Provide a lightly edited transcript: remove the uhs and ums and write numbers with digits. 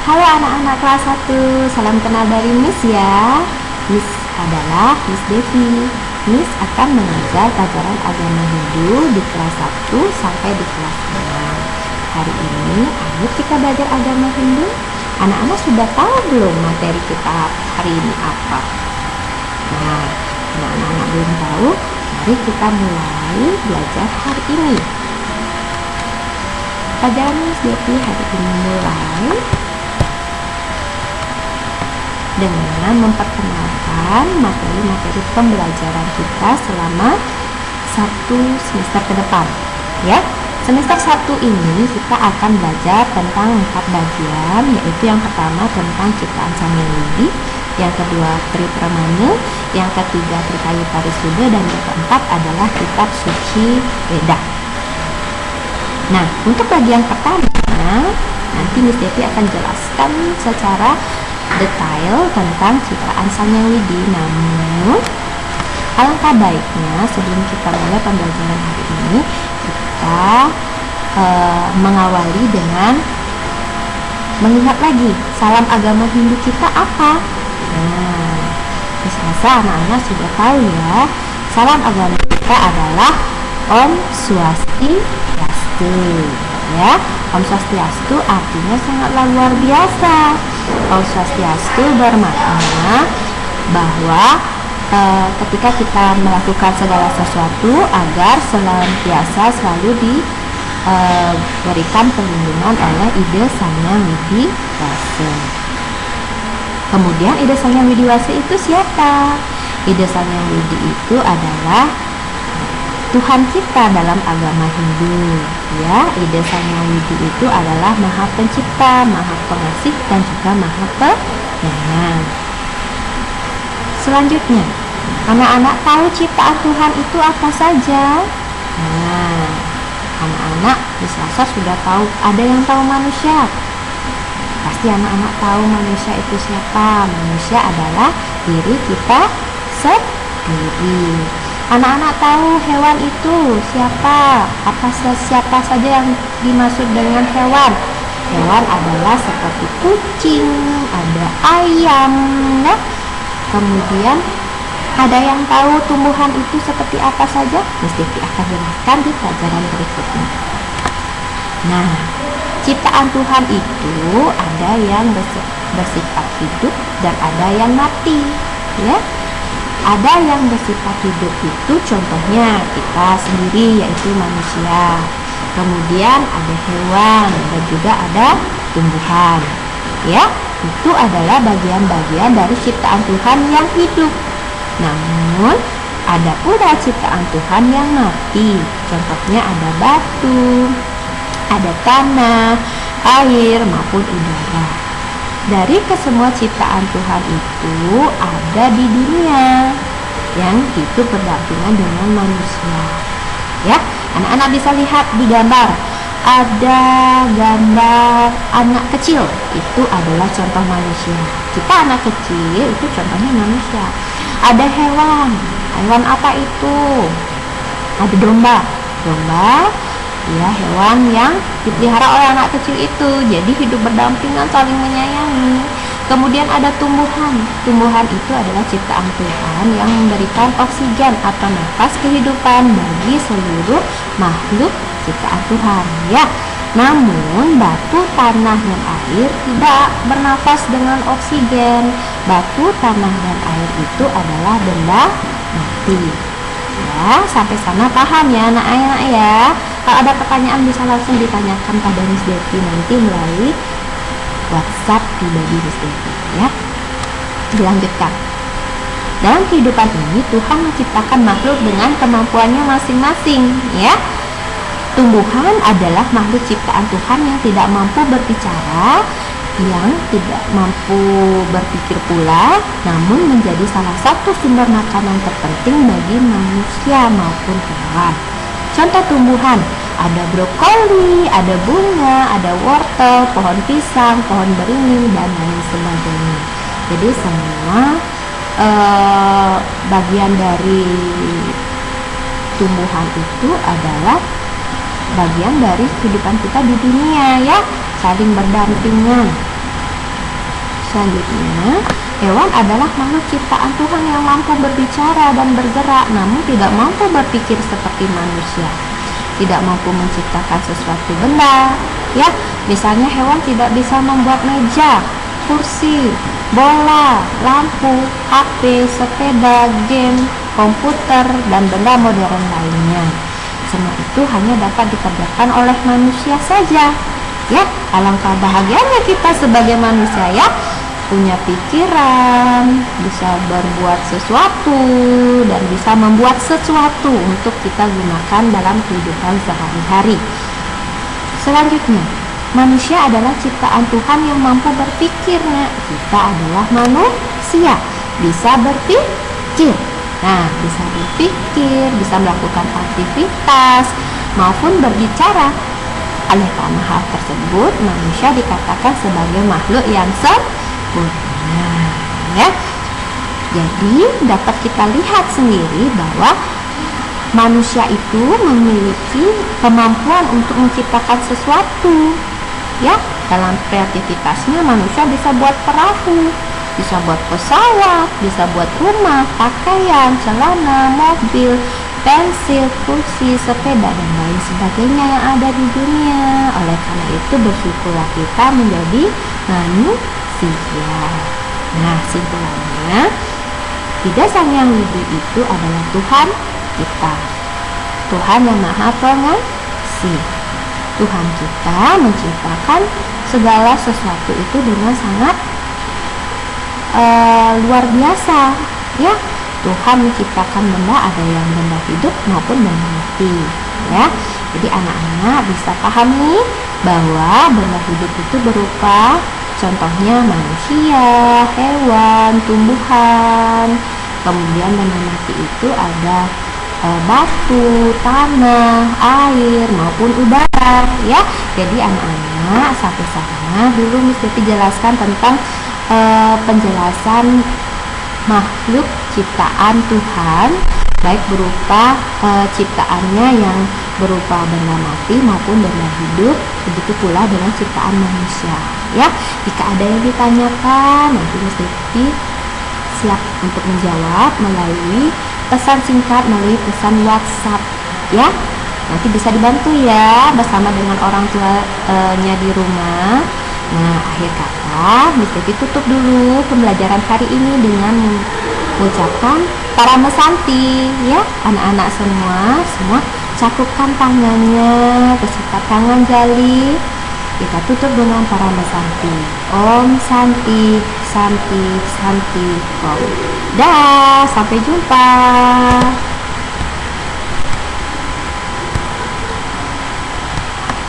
Halo anak-anak kelas 1, salam kenal dari Miss ya. Miss adalah Miss Devi. Miss akan mengajar pelajaran agama Hindu di kelas 1 sampai di kelas 6. Hari ini, ayo kita belajar agama Hindu. Anak-anak sudah tahu belum materi kita hari ini apa? Nah, anak-anak belum tahu, mari kita mulai belajar hari ini. Pelajaran Miss Devi hari ini mulai dengan memperkenalkan materi-materi pembelajaran kita selama 1 semester ke depan ya. Semester 1 ini kita akan belajar tentang 4 bagian, yaitu yang pertama tentang ciptaan Sang Hyang Widi, yang kedua Tri Pramana, yang ketiga Trikayu Parisuda, dan yang keempat adalah kitab suci Weda. Nah, untuk bagian pertama nanti Miss Devi akan jelaskan secara detail tentang ciptaan Sang Hyang Widi. Namun alangkah baiknya sebelum kita mulai pembelajaran hari ini, kita mengawali dengan mengingat lagi salam agama Hindu kita apa. Nah, saya anak-anak sudah tahu ya, salam agama kita adalah Om Swastiastu ya. Om Swastiastu artinya sangatlah luar biasa. Om Swastiastu bermakna bahwa ketika kita melakukan segala sesuatu agar senantiasa selalu diberikan perlindungan oleh Ida Sang Hyang Widi Wasa. Kemudian Ida Sang Hyang Widi Wasa itu siapa? Ida Sang Hyang Widi itu adalah Tuhan kita dalam agama Hindu ya. Ida Sang Hyang Widi itu adalah Maha Pencipta, Maha Pengasih, dan juga Maha Penyayang. Selanjutnya, anak-anak tahu ciptaan Tuhan itu apa saja? Nah, anak-anak Miss Lasa sudah tahu. Ada yang tahu manusia? Pasti anak-anak tahu manusia itu siapa. Manusia adalah diri kita sendiri. Anak-anak tahu hewan itu siapa? Siapa saja yang dimaksud dengan hewan? Hewan adalah seperti kucing, ada ayam, ya. Kemudian ada yang tahu tumbuhan itu seperti apa saja? Miss Devi akan jelaskan di pelajaran berikutnya. Nah, ciptaan Tuhan itu ada yang bersifat hidup dan ada yang mati, ya. Ada yang bersifat hidup itu contohnya kita sendiri, yaitu manusia. Kemudian ada hewan dan juga ada tumbuhan. Ya, itu adalah bagian-bagian dari ciptaan Tuhan yang hidup. Namun ada pula ciptaan Tuhan yang mati. Contohnya ada batu, ada tanah, air maupun udara. Dari kesemua ciptaan Tuhan itu ada di dunia yang itu berdampingan dengan manusia. Ya, anak-anak bisa lihat di gambar. Ada gambar anak kecil, itu adalah contoh manusia. Kita anak kecil itu contohnya manusia. Ada hewan. Hewan apa itu? Ada domba. Domba ya, hewan yang dipelihara oleh anak kecil itu. Jadi hidup berdampingan, saling menyayangi. Kemudian ada tumbuhan. Tumbuhan itu adalah ciptaan Tuhan yang memberikan oksigen atau nafas kehidupan bagi seluruh makhluk ciptaan Tuhan ya. Namun batu, tanah, dan air tidak bernafas dengan oksigen. Batu, tanah, dan air itu adalah benda mati ya. Sampai sana paham ya anak-anak ya. Kalau ada pertanyaan bisa langsung ditanyakan pada Miss Devi nanti melalui WhatsApp pribadi Miss Devi ya. Dilanjutkan. Dalam kehidupan ini Tuhan menciptakan makhluk dengan kemampuannya masing-masing ya. Tumbuhan adalah makhluk ciptaan Tuhan yang tidak mampu berbicara, yang tidak mampu berpikir pula, namun menjadi salah satu sumber makanan terpenting bagi manusia maupun hewan. Contoh tumbuhan, ada brokoli, ada bunga, ada wortel, pohon pisang, pohon beringin, dan lain sebagainya. Jadi semua bagian dari tumbuhan itu adalah bagian dari kehidupan kita di dunia ya, saling berdampingan. Selanjutnya, hewan adalah makhluk ciptaan Tuhan yang mampu berbicara dan bergerak, namun tidak mampu berpikir seperti manusia. Tidak mampu menciptakan sesuatu benda, ya. Misalnya hewan tidak bisa membuat meja, kursi, bola, lampu, HP, sepeda, game, komputer, dan benda modern lainnya. Semua itu hanya dapat dikerjakan oleh manusia saja. Ya, alangkah bahagianya kita sebagai manusia, ya, punya pikiran, bisa berbuat sesuatu, dan bisa membuat sesuatu untuk kita gunakan dalam kehidupan sehari-hari. Selanjutnya, manusia adalah ciptaan Tuhan yang mampu berpikir. Nah, kita adalah manusia, bisa berpikir. Nah, bisa berpikir, bisa melakukan aktivitas, maupun berbicara. Oleh karena hal tersebut, manusia dikatakan sebagai makhluk yang sempurna, ya. Jadi dapat kita lihat sendiri bahwa manusia itu memiliki kemampuan untuk menciptakan sesuatu, ya. Dalam kreativitasnya manusia bisa buat perahu, bisa buat pesawat, bisa buat rumah, pakaian, celana, mobil, pensil, kursi, sepeda, dan lain sebagainya yang ada di dunia. Oleh karena itu bersyukurlah kita menjadi manusia. Nah, simpulannya, Tiga Sang Yang Widi itu adalah Tuhan kita, Tuhan yang Maha Pengasih. Tuhan kita menciptakan segala sesuatu itu dengan sangat luar biasa, ya. Tuhan menciptakan benda, ada yang benda hidup maupun benda mati, ya. Jadi anak-anak bisa pahami bahwa benda hidup itu berupa contohnya manusia, hewan, tumbuhan. Kemudian benda mati itu ada batu, tanah, air maupun udara, ya. Jadi anak-anak sampai sana dulu Miss Devi jelaskan tentang penjelasan makhluk ciptaan Tuhan, baik berupa ciptaannya yang berupa benda mati maupun benda hidup, begitu pula dengan ciptaan manusia, ya. Jika ada yang ditanyakan, nanti Miss Devi siap untuk menjawab melalui pesan singkat, melalui pesan WhatsApp, ya. Nanti bisa dibantu ya bersama dengan orang tuanya di rumah. Nah, akhir kata Miss Devi tutup dulu pembelajaran hari ini dengan mengucapkan Parama Santi, ya. Anak-anak semua cakupkan tangannya beserta tangan jali. Kita tutup dengan Parama Santi. Om Santi, Santi, Santi, Om. Dah, sampai jumpa.